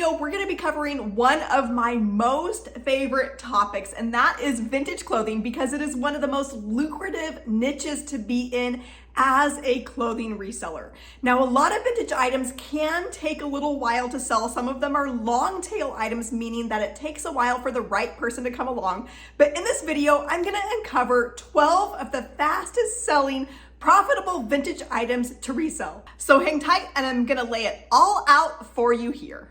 video, we're gonna be covering one of my most favorite topics, and that is vintage clothing, because it is one of the most lucrative niches to be in as a clothing reseller. Now, a lot of vintage items can take a little while to sell. Some of them are long tail items, meaning that it takes a while for the right person to come along. But in this video, I'm gonna uncover 12 of the fastest selling profitable vintage items to resell. So hang tight and I'm gonna lay it all out for you here.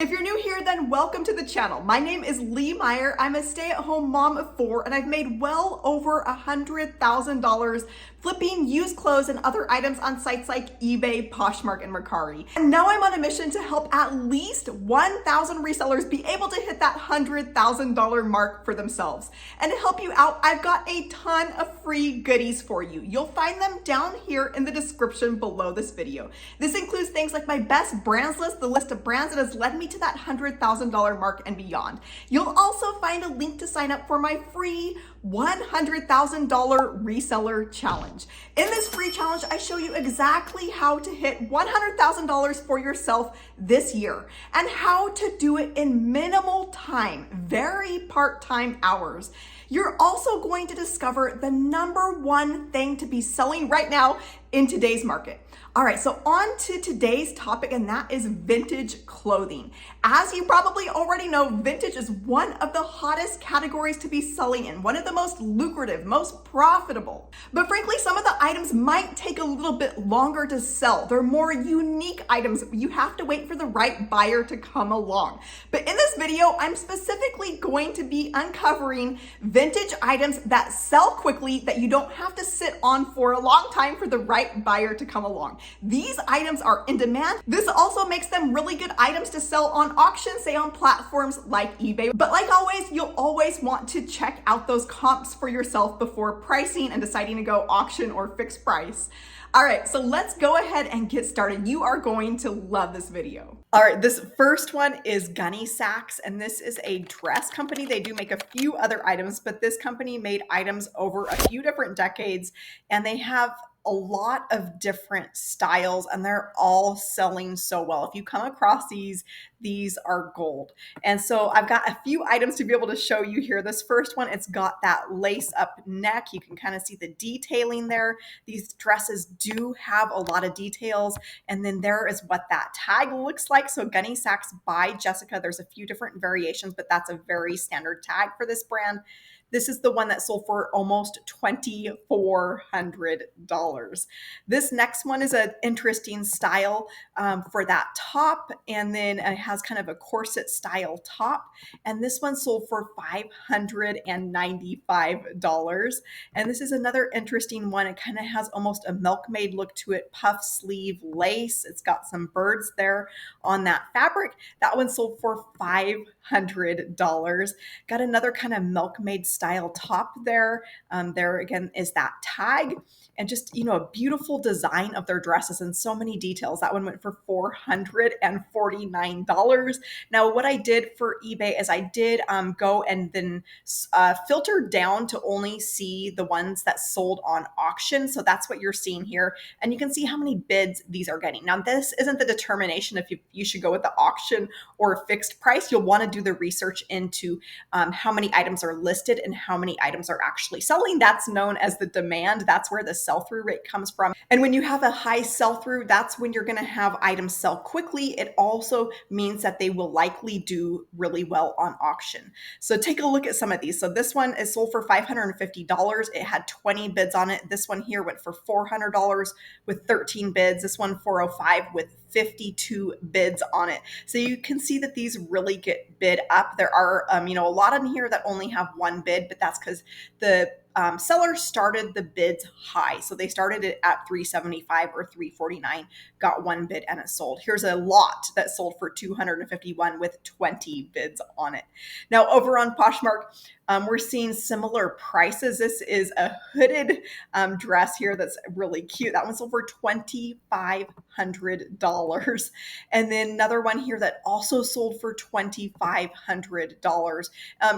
If you're new here, then welcome to the channel. My name is Lee Meyer. I'm a stay-at-home mom of 4, and I've made well over $100,000 flipping used clothes and other items on sites like eBay, Poshmark, and Mercari. And now I'm on a mission to help at least 1,000 resellers be able to hit that $100,000 mark for themselves. And to help you out, I've got a ton of free goodies for you. You'll find them down here in the description below this video. This includes things like my best brands list, the list of brands that has led me to that $100,000 mark and beyond. You'll also find a link to sign up for my free $100,000 reseller challenge. In this free challenge, I show you exactly how to hit $100,000 for yourself this year and how to do it in minimal time, very part-time hours. You're also going to discover the #1 thing to be selling right now in today's market. All right, so on to today's topic, and that is vintage clothing. As you probably already know, vintage is one of the hottest categories to be selling in, one of the most lucrative, most profitable. But frankly, some of the items might take a little bit longer to sell. They're more unique items. You have to wait for the right buyer to come along. But in this video, I'm specifically going to be uncovering vintage items that sell quickly, that you don't have to sit on for a long time for the right buyer to come along. These items are in demand. This also makes them really good items to sell on auctions, say on platforms like eBay. But like always, you'll always want to check out those comps for yourself before pricing and deciding to go auction or fixed price. All right, so let's go ahead and get started. You are going to love this video. All right, this first one is Gunny Sacks, and this is a dress company. They do make a few other items, but this company made items over a few different decades, and they have a lot of different styles, and they're all selling so well. If you come across these are gold. And so I've got a few items to be able to show you here. This first one, it's got that lace up neck. You can kind of see the detailing there. These dresses do have a lot of details. And then there is what that tag looks like. So Gunny Sacks by Jessica. There's a few different variations, but that's a very standard tag for this brand. This is the one that sold for almost $2,400. This next one is an interesting style for that top, and then it has kind of a corset style top. And this one sold for $595. And this is another interesting one. It kind of has almost a milkmaid look to it, puff sleeve lace. It's got some birds there on that fabric. That one sold for $500. Got another kind of milkmaid style top there. There again is that tag, and just, a beautiful design of their dresses and so many details. That one went for $449. Now, what I did for eBay is I did go and then filter down to only see the ones that sold on auction. So that's what you're seeing here. And you can see how many bids these are getting. Now, this isn't the determination if you should go with the auction or fixed price. You'll want to do the research into how many items are listed and how many items are actually selling. That's known as the demand. That's where the sell-through rate comes from. And when you have a high sell-through, that's when you're going to have items sell quickly. It also means that they will likely do really well on auction. So take a look at some of these. So this one is sold for $550. It had 20 bids on it. This one here went for $400 with 13 bids. This one $405 with 52 bids on it. So you can see that these really get bid up. There are, a lot in here that only have one bid, but that's because the seller started the bids high. So they started it at $375 or $349, got one bid and it sold. Here's a lot that sold for $251 with 20 bids on it. Now over on Poshmark, we're seeing similar prices. This is a hooded dress here that's really cute. That one sold for $2,500. And then another one here that also sold for $2,500.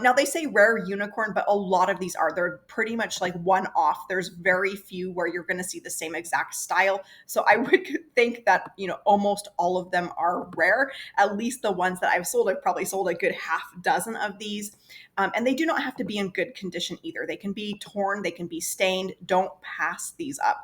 Now they say rare unicorn, but a lot of these are. They're pretty pretty much like one off. There's very few where you're going to see the same exact style. So I would think that, almost all of them are rare. At least the ones that I've sold, I've probably sold a good half dozen of these. And they do not have to be in good condition either. They can be torn, they can be stained. Don't pass these up.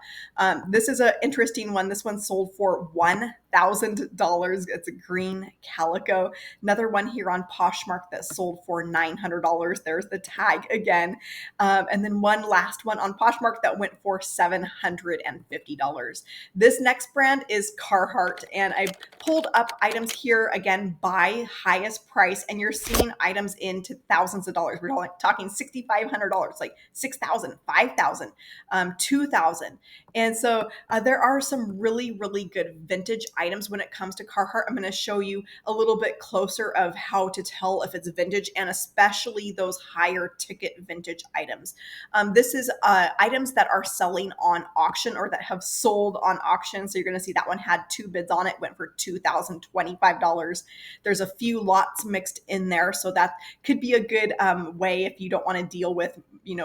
This is an interesting one. This one sold for $1,000. It's a green calico. Another one here on Poshmark that sold for $900. There's the tag again. And then one last one on Poshmark that went for $750. This next brand is Carhartt, and I pulled up items here again by highest price, and you're seeing items into thousands of dollars. We're talking $6,500, like $6,000, $5,000, $2,000. And so there are some really, really good vintage items when it comes to Carhartt. I'm going to show you a little bit closer of how to tell if it's vintage, and especially those higher ticket vintage items. This is items that are selling on auction or that have sold on auction. So you're going to see that one had 2 bids on it, went for $2,025. There's a few lots mixed in there. So that could be a good way if you don't want to deal with,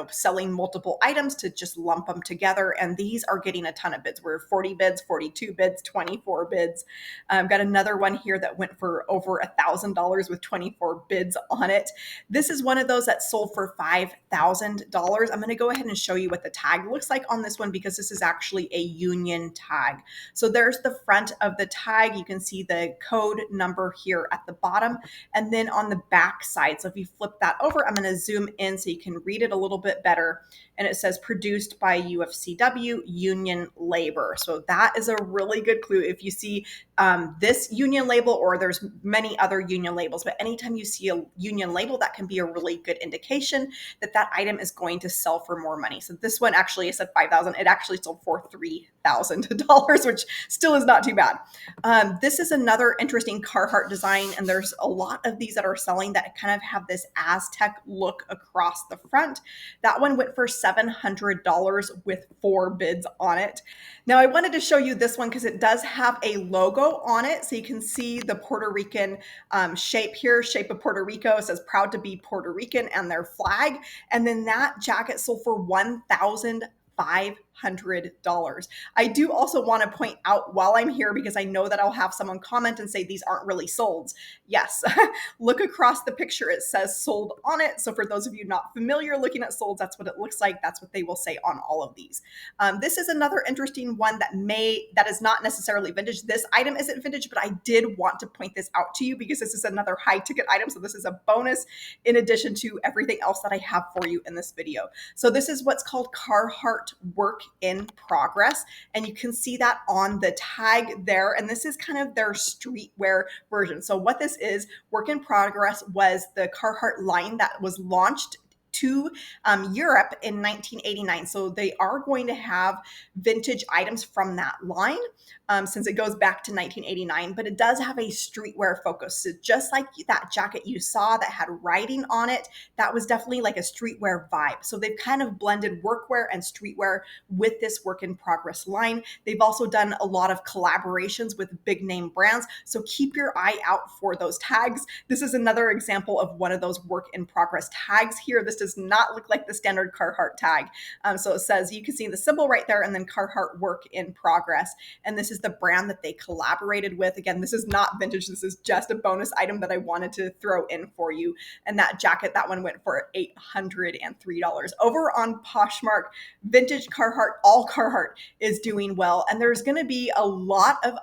selling multiple items, to just lump them together. And these are getting a ton of bids. We're 40 bids, 42 bids, 24 bids. Got another one here that went for over $1,000 with 24 bids on it. This is one of those that sold for $5,000. I'm going to go ahead and show you what the tag looks like on this one, because this is actually a union tag. So there's the front of the tag. You can see the code number here at the bottom, and then on the back side. So if you flip that over, I'm going to zoom in so you can read it a little bit better. And it says produced by UFCW Union Labor. So that is a really good clue. If you see this union label, or there's many other union labels, but anytime you see a union label, that can be a really good indication that that item is going to sell for more money. So this one, actually, I said $5,000. It actually sold for $3,000, which still is not too bad. This is another interesting Carhartt design, and there's a lot of these that are selling that kind of have this Aztec look across the front. That one went for $700 with 4 bids on it. Now I wanted to show you this one because it does have a logo on it. So you can see the Puerto Rican shape here, shape of Puerto Rico. It says proud to be Puerto Rican and their flag. And then that jacket sold for $1,500. I do also want to point out while I'm here, because I know that I'll have someone comment and say these aren't really solds. Yes, look across the picture. It says sold on it. So for those of you not familiar looking at solds, that's what it looks like. That's what they will say on all of these. This is another interesting one that is not necessarily vintage. This item isn't vintage, but I did want to point this out to you because this is another high ticket item. So this is a bonus in addition to everything else that I have for you in this video. So this is what's called Carhartt Work in Progress, and you can see that on the tag there. And this is kind of their streetwear version. So what this is, Work in Progress was the Carhartt line that was launched to Europe in 1989. So they are going to have vintage items from that line since it goes back to 1989, but it does have a streetwear focus. So just like that jacket you saw that had writing on it, that was definitely like a streetwear vibe. So they've kind of blended workwear and streetwear with this Work in Progress line. They've also done a lot of collaborations with big name brands. So keep your eye out for those tags. This is another example of one of those Work in Progress tags here. This does not look like the standard Carhartt tag. So it says, you can see the symbol right there, and then Carhartt Work in Progress. And this is the brand that they collaborated with. Again, this is not vintage. This is just a bonus item that I wanted to throw in for you. And that jacket, that one went for $803. Over on Poshmark, vintage Carhartt, all Carhartt is doing well. And there's going to be a lot of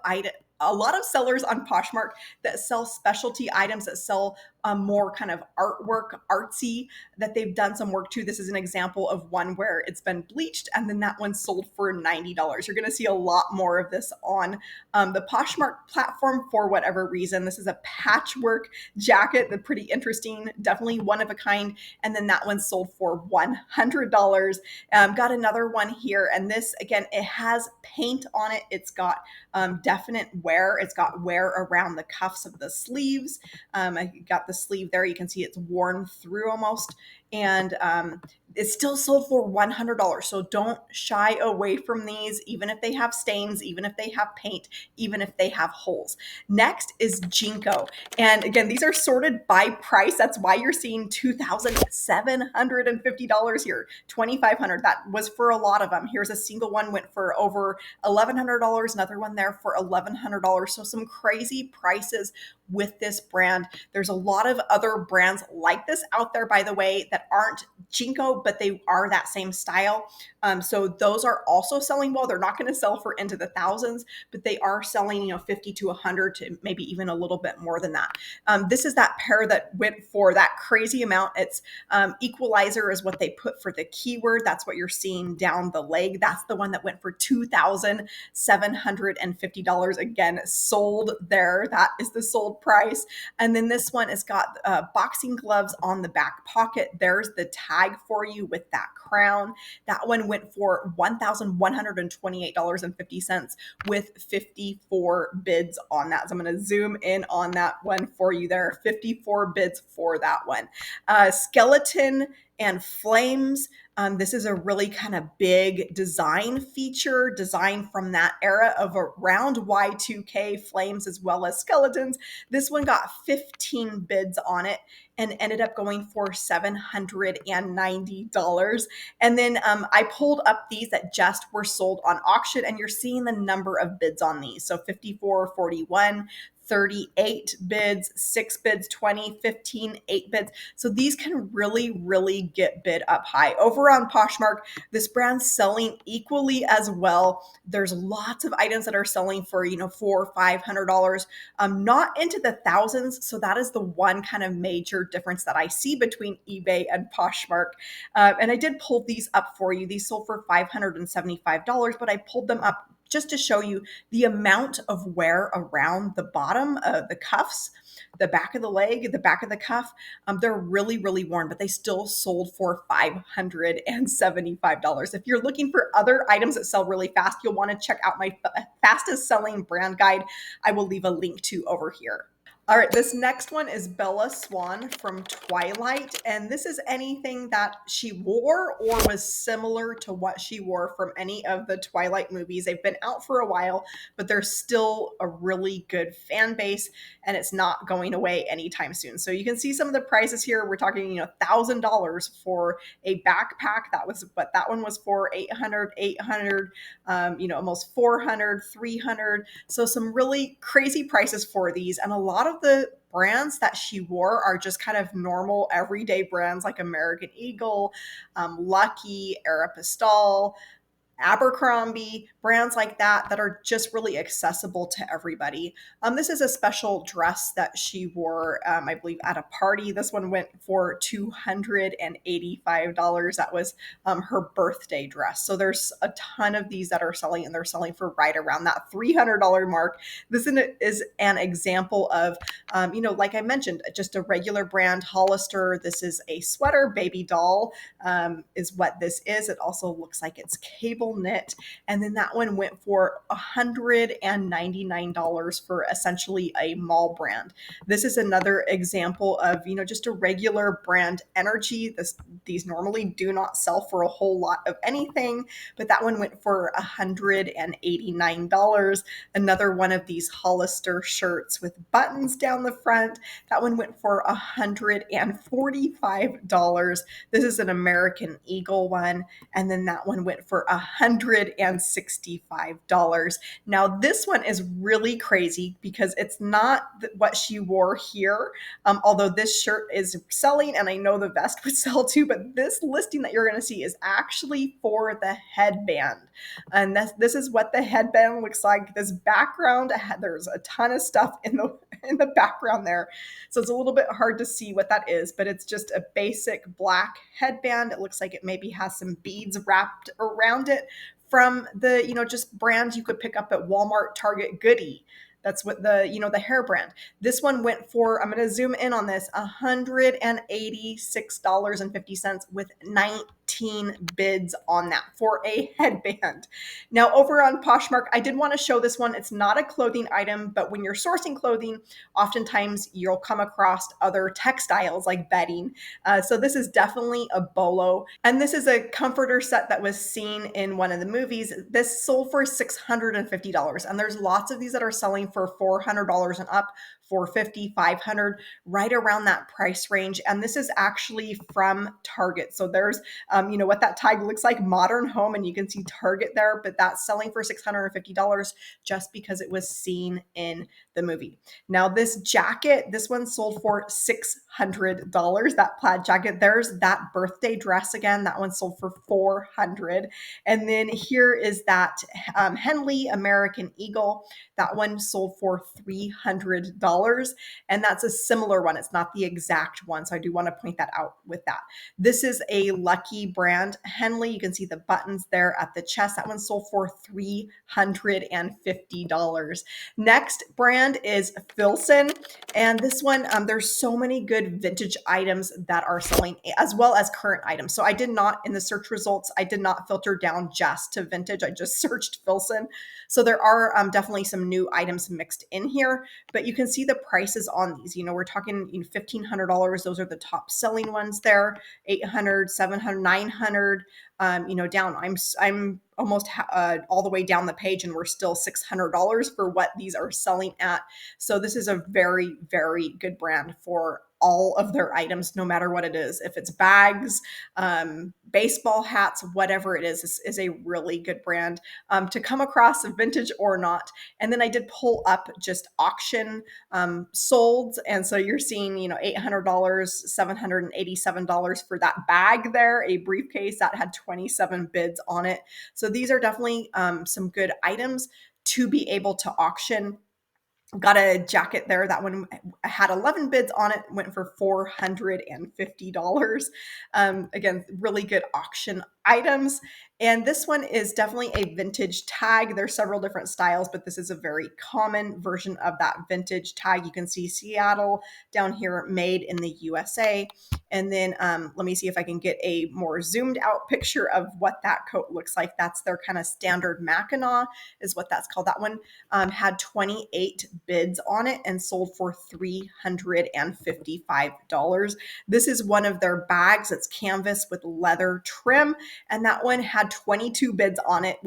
sellers on Poshmark that sell specialty items, that sell more kind of artwork, artsy, that they've done some work to. This is an example of one where it's been bleached, and then that one sold for $90. You're going to see a lot more of this on the Poshmark platform for whatever reason. This is a patchwork jacket, that's pretty interesting, definitely one of a kind. And then that one sold for $100. Got another one here, and this, again, it has paint on it. It's got definite wear. It's got wear around the cuffs of the sleeves. I got the sleeve there. You can see it's worn through almost. and it's still sold for $100. So don't shy away from these, even if they have stains, even if they have paint, even if they have holes. Next is Jinko. And again, these are sorted by price. That's why you're seeing $2,750 here, $2,500. That was for a lot of them. Here's a single one went for over $1,100, another one there for $1,100. So some crazy prices with this brand. There's a lot of other brands like this out there, by the way, that aren't Jinko, but they are that same style. So those are also selling well. They're not going to sell for into the thousands, but they are selling, 50 to 100 to maybe even a little bit more than that. This is that pair that went for that crazy amount. It's equalizer is what they put for the keyword. That's what you're seeing down the leg. That's the one that went for $2,750. Again, sold there. That is the sold price. And then this one has got boxing gloves on the back pocket. There's the tag for you with that crown. That one went for $1,128.50 with 54 bids on that. So I'm going to zoom in on that one for you there. 54 bids for that one. Skeleton and flames. This is a really kind of big design feature, design from that era of around Y2K, flames as well as skeletons. This one got 15 bids on it and ended up going for $790. And then I pulled up these that just were sold on auction, and you're seeing the number of bids on these. So 54, 41, 38 bids, 6 bids, 20, 15, 8 bids. So these can really, really get bid up high. Over on Poshmark, this brand's selling equally as well. There's lots of items that are selling for, $400, $500, not into the thousands. So that is the one kind of major difference that I see between eBay and Poshmark. And I did pull these up for you. These sold for $575, but I pulled them up just to show you the amount of wear around the bottom of the cuffs, the back of the leg, the back of the cuff. They're really, really worn, but they still sold for $575. If you're looking for other items that sell really fast, you'll want to check out my fastest selling brand guide. I will leave a link to over here. All right, this next one is Bella Swan from Twilight, and this is anything that she wore or was similar to what she wore from any of the Twilight movies. They've been out for a while, but they're still a really good fan base, and it's not going away anytime soon. So you can see some of the prices here. We're talking, $1,000 for a backpack. That was what that one was for, 800, almost 400, 300. So some really crazy prices for these, and a lot of the brands that she wore are just kind of normal everyday brands like American Eagle, Lucky, Aeropostale, Abercrombie, brands like that are just really accessible to everybody. This is a special dress that she wore, I believe, at a party. This one went for $285. That was her birthday dress. So there's a ton of these that are selling, and they're selling for right around that $300 mark. This is an example of, like I mentioned, just a regular brand, Hollister. This is a sweater, baby doll is what this is. It also looks like it's cable knit, and then that one went for $199 for essentially a mall brand. This is another example of just a regular brand energy. These normally do not sell for a whole lot of anything, but that one went for $189. Another one of these Hollister shirts with buttons down the front, that one went for $145. This is an American Eagle one, and then that one went for $165. Now this one is really crazy because it's not what she wore here, although this shirt is selling, and I know the vest would sell too, but this listing that you're going to see is actually for the headband. And this is what the headband looks like. This background, there's a ton of stuff in the background there, so it's a little bit hard to see what that is, but it's just a basic black headband. It looks like it maybe has some beads wrapped around it from the just brands you could pick up at Walmart, Target, Goodie. That's what the hair brand. This one went for, I'm going to zoom in on this, $186.50 with 15 bids on that for a headband. Now over on Poshmark, I did want to show this one. It's not a clothing item, but when you're sourcing clothing, oftentimes you'll come across other textiles like bedding. So this is definitely a bolo. And this is a comforter set that was seen in one of the movies. This sold for $650. And there's lots of these that are selling for $400 and up, $450, $500, right around that price range. And this is actually from Target. So there's, what that tag looks like, Modern Home, and you can see Target there, but that's selling for $650 just because it was seen in the movie. Now this jacket, this one sold for $600. That plaid jacket, there's that birthday dress again. That one sold for $400. And then here is that Henley American Eagle. That one sold for $300. And that's a similar one. It's not the exact one. So I do want to point that out with that. This is a Lucky brand. Henley, you can see the buttons there at the chest. That one sold for $350. Next brand is Filson. And this one, there's so many good vintage items that are selling as well as current items. So I did not, in the search results, I did not filter down just to vintage. I just searched Filson. So there are definitely some new items mixed in here, but you can see the prices on these. We're talking $1,500. Those are the top selling ones there. $800, $700, $900. Down. I'm almost all the way down the page, and we're still $600 for what these are selling at. So this is a very, very good brand for all of their items, no matter what it is. If it's bags, baseball hats, whatever it is, this is a really good brand to come across, vintage or not. And then I did pull up just auction solds. And so you're seeing, $800, $787 for that bag there, a briefcase that had 27 bids on it. So these are definitely some good items to be able to auction. Got a jacket there. That one had 11 bids on it, went for $450. Again, really good auction items. And this one is definitely a vintage tag. There's several different styles, but this is a very common version of that vintage tag. You can see Seattle down here, made in the USA. And then let me see if I can get a more zoomed out picture of what that coat looks like. That's their kind of standard Mackinac is what that's called. That one had 28 bids on it and sold for $355. This is one of their bags. It's canvas with leather trim. And that one had 22 bids on it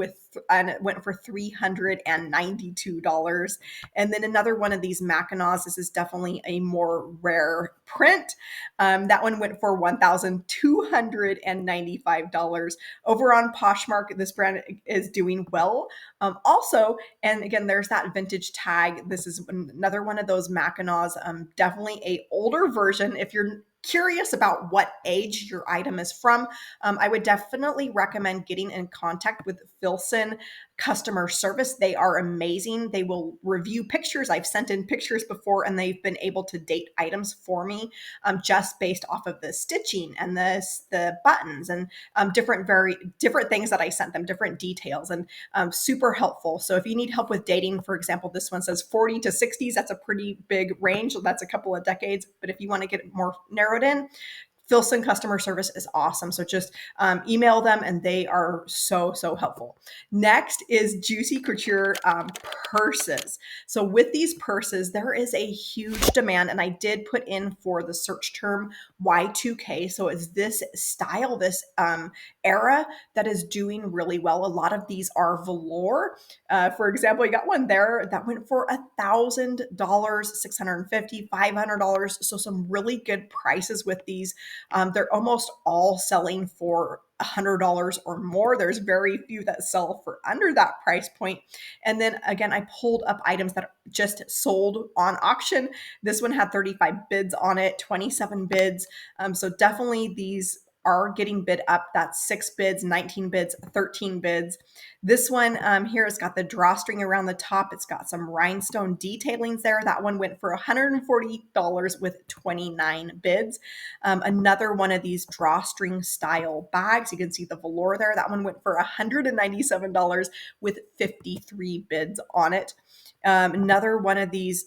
and it went for $392. And then another one of these Mackinacs, this is definitely a more rare print. That one went for $1,295. Over on Poshmark, this brand is doing well. Also, and again, there's that vintage tag. This is another one of those Mackinacs, definitely a older version. If you're curious about what age your item is from, I would definitely recommend getting in contact with Filson customer service. They are amazing. They will review pictures. I've sent in pictures before, and they've been able to date items for me just based off of the stitching and the buttons and different things that I sent them, different details, and super helpful. So if you need help with dating, for example, this one says 40 to 60s. That's a pretty big range. That's a couple of decades. But if you want to get it more narrowed in, Filson customer service is awesome. So just email them, and they are so, so helpful. Next is Juicy Couture purses. So with these purses, there is a huge demand, and I did put in for the search term Y2K. So it's this style, this era that is doing really well. A lot of these are velour. For example, I got one there that went for $1,000, $650, $500. So some really good prices with these. They're almost all selling for $100 or more. There's very few that sell for under that price point. And then again, I pulled up items that just sold on auction. This one had 35 bids on it, 27 bids. So definitely these are getting bid up. That's 6 bids, 19 bids, 13 bids. This one here has got the drawstring around the top. It's got some rhinestone detailings there. That one went for $140 with 29 bids. Another one of these drawstring style bags. You can see the velour there. That one went for $197 with 53 bids on it. Another one of these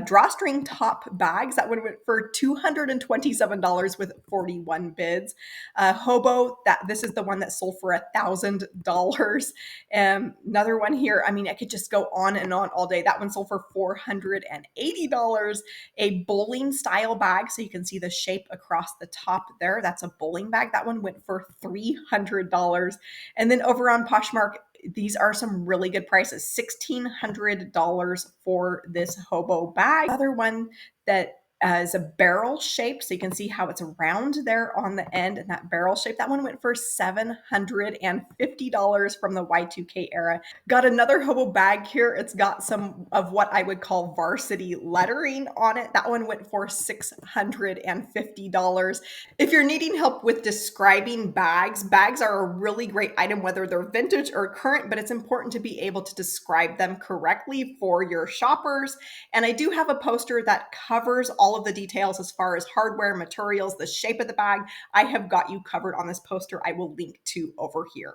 drawstring top bags that went for $227 with 41 bids. Hobo, this is the one that sold for $1,000. Another one here, I mean, I could just go on and on all day. That one sold for $480. A bowling style bag, so you can see the shape across the top there. That's a bowling bag. That one went for $300. And then over on Poshmark, these are some really good prices. $1,600 for this hobo bag. Another one that is a barrel shape, so you can see how it's round there on the end and that barrel shape. That one went for $750 from the Y2K era. Got another hobo bag here. It's got some of what I would call varsity lettering on it. That one went for $650. If you're needing help with describing bags, bags are a really great item, whether they're vintage or current, but it's important to be able to describe them correctly for your shoppers. And I do have a poster that covers all of the details as far as hardware, materials, the shape of the bag. I have got you covered on this poster I will link to over here.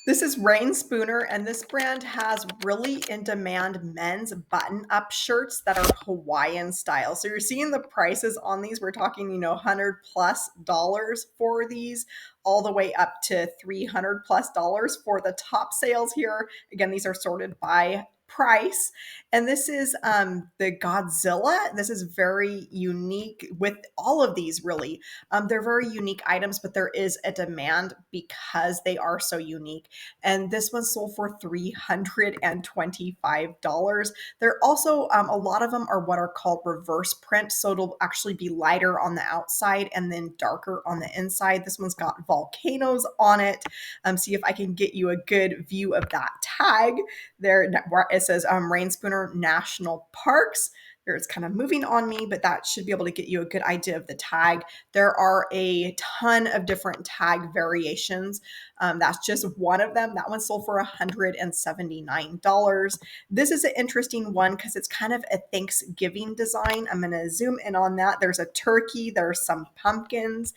This is Rain Spooner, and this brand has really in-demand men's button-up shirts that are Hawaiian style. So you're seeing the prices on these. We're talking, $100+ for these, all the way up to $300+ for the top sales here. Again, these are sorted by price. And this is the Godzilla. This is very unique with all of these, really. They're very unique items, but there is a demand because they are so unique. And this one sold for $325. They're also, a lot of them are what are called reverse print. So it'll actually be lighter on the outside and then darker on the inside. This one's got volcanoes on it. See if I can get you a good view of that tag there. It says Rain Spooner National Parks. It's kind of moving on me, but that should be able to get you a good idea of the tag. There are a ton of different tag variations. That's just one of them. That one sold for $179. This is an interesting one because it's kind of a Thanksgiving design. I'm going to zoom in on that. There's a turkey. There's some pumpkins.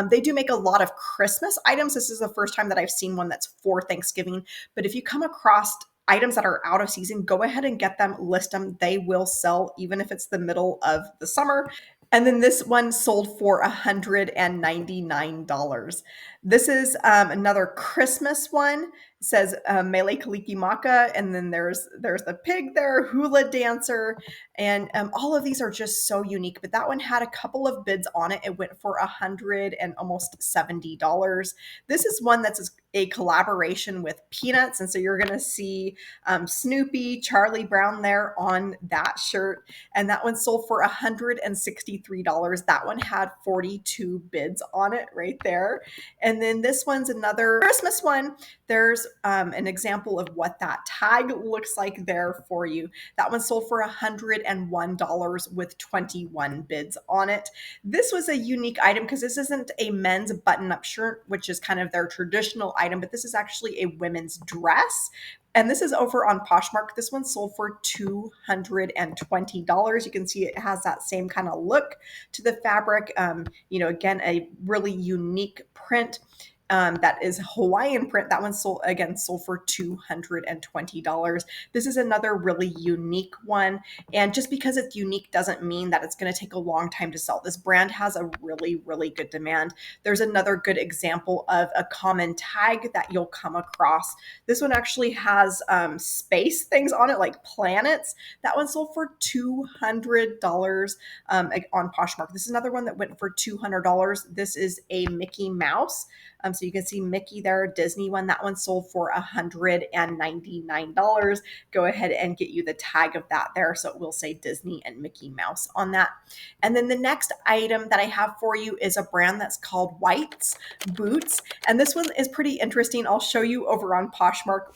They do make a lot of Christmas items. This is the first time that I've seen one that's for Thanksgiving. But if you come across items that are out of season, go ahead and get them, list them. They will sell even if it's the middle of the summer. And then this one sold for $199. This is another Christmas one. It says Mele Kalikimaka, and then there's the pig there, hula dancer, and all of these are just so unique. But that one had a couple of bids on it. It went for $100 and almost $70. This is one that's a collaboration with Peanuts, and so you're going to see Snoopy, Charlie Brown there on that shirt, and that one sold for $163. That one had 42 bids on it right there. And then this one's another Christmas one. There's an example of what that tag looks like there for you. That one sold for $101 with 21 bids on it. This was a unique item because this isn't a men's button-up shirt, which is kind of their traditional item, but this is actually a women's dress. And this is over on Poshmark. This one sold for $220. You can see it has that same kind of look to the fabric. Again, a really unique print. That is Hawaiian print. That one sold for $220. This is another really unique one. And just because it's unique doesn't mean that it's going to take a long time to sell. This brand has a really, really good demand. There's another good example of a common tag that you'll come across. This one actually has space things on it, like planets. That one sold for $200 on Poshmark. This is another one that went for $200. This is a Mickey Mouse. So you can see Mickey there, Disney one. That one sold for $199. Go ahead and get you the tag of that there. So it will say Disney and Mickey Mouse on that. And then the next item that I have for you is a brand that's called White's Boots. And this one is pretty interesting. I'll show you over on Poshmark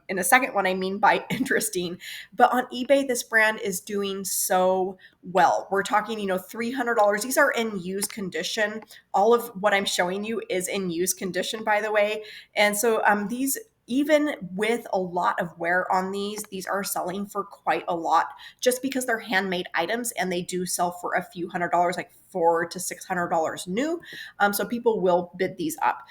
in a second what I mean by interesting. But on eBay, this brand is doing so well. We're talking, $300. These are in used condition. All of what I'm showing you is in used condition, by the way. And so these, even with a lot of wear on these are selling for quite a lot just because they're handmade items and they do sell for a few $100s, like $400 to $600 new. So people will bid these up.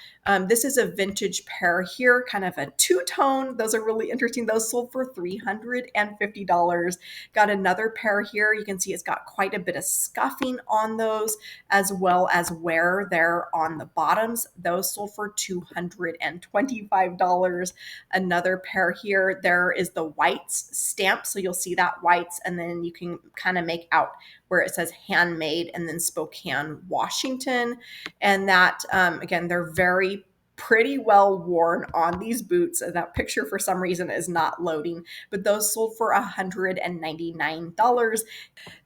This is a vintage pair here, kind of a two-tone. Those are really interesting. Those sold for $350. Got another pair here. You can see it's got quite a bit of scuffing on those, as well as wear there on the bottoms. Those sold for $225. Another pair here, there is the whites stamp. So you'll see that whites, and then you can kind of make out where it says handmade and then Spokane, Washington. And that, again, they're very pretty well worn on these boots. That picture for some reason is not loading, but those sold for $199.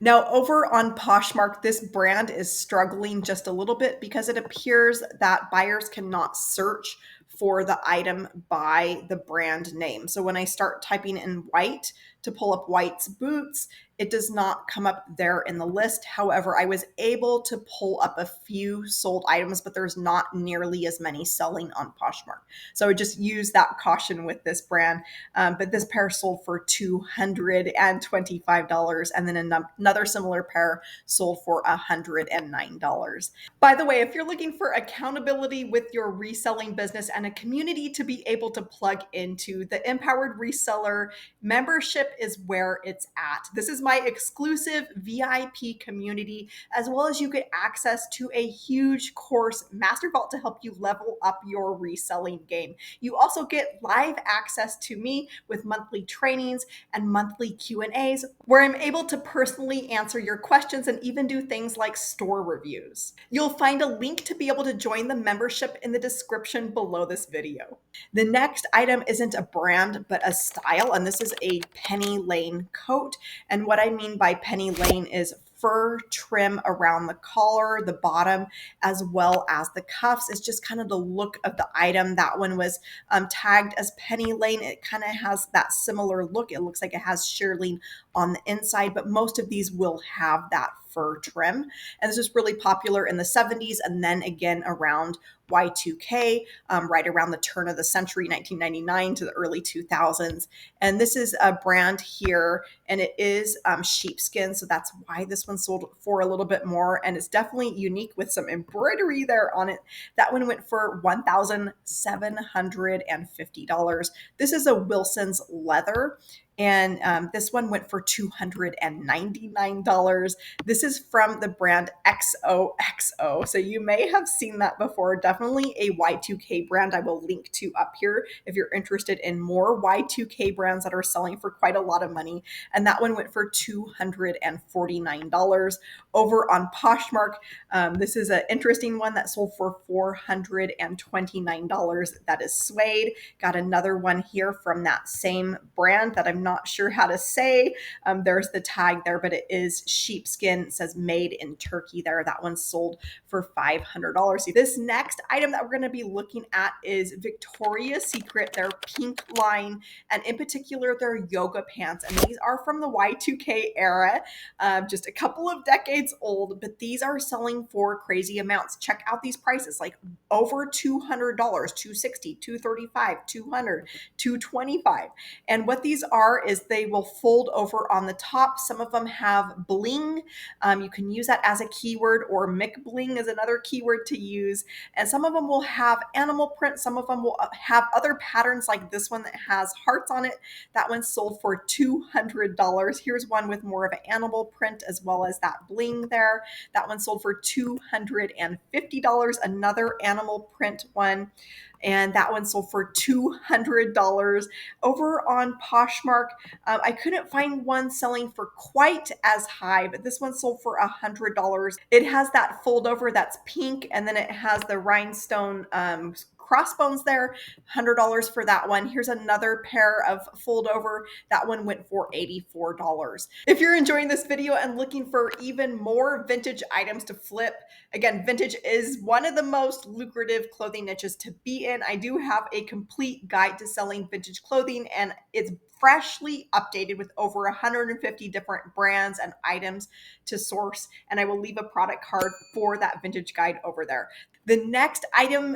Now, over on Poshmark, this brand is struggling just a little bit because it appears that buyers cannot search for the item by the brand name. So when I start typing in white to pull up White's boots, it does not come up there in the list. However, I was able to pull up a few sold items, but there's not nearly as many selling on Poshmark. So I just use that caution with this brand. But this pair sold for $225, and then another similar pair sold for $109. By the way, if you're looking for accountability with your reselling business and a community to be able to plug into, the Empowered Reseller membership is where it's at. This is my exclusive VIP community, as well as you get access to a huge course, Master Vault, to help you level up your reselling game. You also get live access to me with monthly trainings and monthly Q&As, where I'm able to personally answer your questions and even do things like store reviews. You'll find a link to be able to join the membership in the description below this video. The next item isn't a brand, but a style, and this is a Penny Lane coat. And what I mean by Penny Lane is fur trim around the collar, the bottom, as well as the cuffs. It's just kind of the look of the item. That one was tagged as Penny Lane. It kind of has that similar look. It looks like it has shearling on the inside, but most of these will have that fur trim. And this is really popular in the 70s and then again around Y2K, right around the turn of the century, 1999 to the early 2000s. And this is a brand here, and it is sheepskin. So that's why this one sold for a little bit more. And it's definitely unique with some embroidery there on it. That one went for $1,750. This is a Wilson's leather. And this one went for $299. This is from the brand XOXO. So you may have seen that before. Definitely a Y2K brand I will link to up here if you're interested in more Y2K brands that are selling for quite a lot of money. And that one went for $249. Over on Poshmark, this is an interesting one that sold for $429. That is suede. Got another one here from that same brand that I'm not sure how to say. There's the tag there, but it is sheepskin. It says made in Turkey there. That one sold for $500. This next item that we're going to be looking at is Victoria's Secret, their pink line, and in particular their yoga pants. And these are from the Y2K era, just a couple of decades old, but these are selling for crazy amounts. Check out these prices, like over $200, $260, $235, $200, $225. And what these are is they will fold over on the top. Some of them have bling. You can use that as a keyword, or McBling is another keyword to use. And some of them will have animal print. Some of them will have other patterns like this one that has hearts on it. That one sold for $200. Here's one with more of an animal print as well as that bling there. That one sold for $250. Another animal print one, and that one sold for $200. Over on Poshmark, I couldn't find one selling for quite as high, but this one sold for $100. It has that fold over that's pink, and then it has the rhinestone crossbones there. $100 for that one. Here's another pair of fold over. That one went for $84. If you're enjoying this video and looking for even more vintage items to flip, again, vintage is one of the most lucrative clothing niches to be in. I do have a complete guide to selling vintage clothing, and it's freshly updated with over 150 different brands and items to source. And I will leave a product card for that vintage guide over there. The next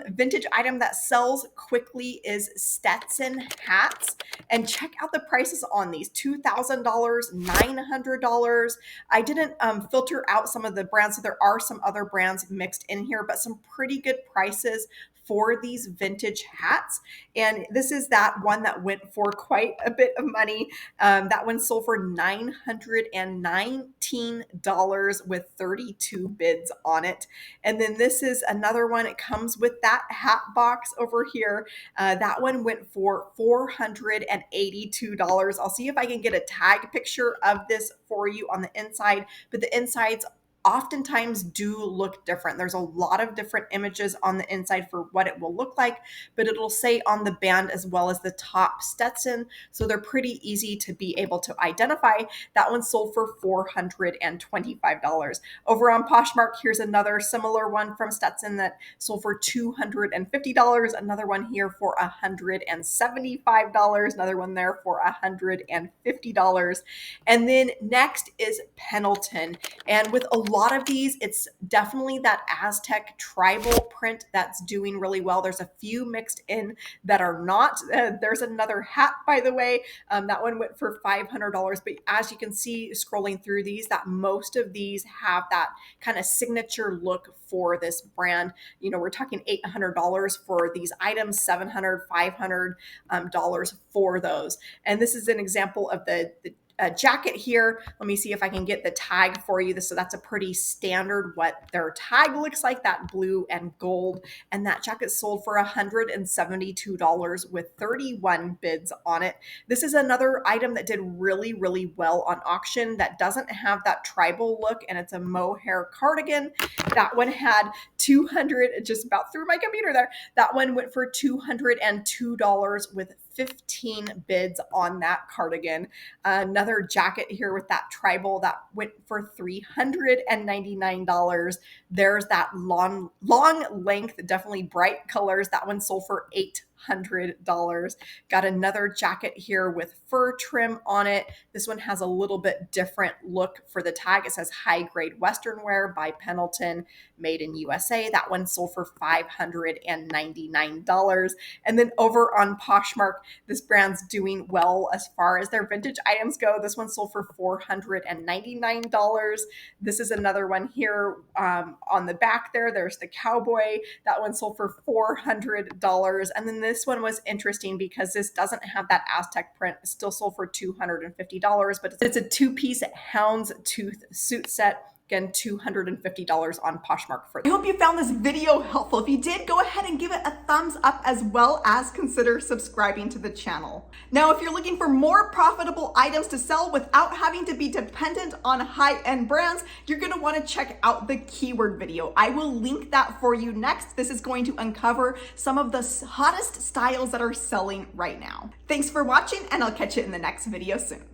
vintage item that sells quickly is Stetson hats. And check out the prices on these: $2,000, $900. I didn't filter out some of the brands, so there are some other brands mixed in here, but some pretty good prices for these vintage hats. And this is that one that went for quite a bit of money. That one sold for $919 with 32 bids on it. And then this is another one. It comes with that hat box over here. That one went for $482. I'll see if I can get a tag picture of this for you on the inside, but the insides oftentimes do look different. There's a lot of different images on the inside for what it will look like, but it'll say on the band as well as the top Stetson. So they're pretty easy to be able to identify. That one sold for $425. Over on Poshmark, here's another similar one from Stetson that sold for $250. Another one here for $175. Another one there for $150. And then next is Pendleton. And with a lot of these, it's definitely that Aztec tribal print that's doing really well. There's a few mixed in that are not. There's another hat, by the way. That one went for $500. But as you can see, scrolling through these, that most of these have that kind of signature look for this brand. You know, we're talking $800 for these items, $700, $500 for those. And this is an example of the jacket here. Let me see if I can get the tag for you. So that's a pretty standard what their tag looks like, that blue and gold. And that jacket sold for $172 with 31 bids on it. This is another item that did really, really well on auction that doesn't have that tribal look, and it's a mohair cardigan. That one had 200, it just about threw my computer there. That one went for $202 with 15 bids on that cardigan. Another jacket here with that tribal that went for $399. There's that long length, definitely bright colors. That one sold for $800. Got another jacket here with fur trim on it. This one has a little bit different look for the tag. It says high grade Western wear by Pendleton, made in USA. That one sold for $599. And then over on Poshmark, this brand's doing well as far as their vintage items go. This one sold for $499. This is another one here on the back there. There's the cowboy. That one sold for $400. And then this one was interesting because this doesn't have that Aztec print. It still sold for $250, but it's a two-piece houndstooth suit set. Again, $250 on Poshmark for that. I hope you found this video helpful. If you did, go ahead and give it a thumbs up, as well as consider subscribing to the channel. Now, if you're looking for more profitable items to sell without having to be dependent on high-end brands, you're gonna wanna check out the keyword video. I will link that for you next. This is going to uncover some of the hottest styles that are selling right now. Thanks for watching, and I'll catch you in the next video soon.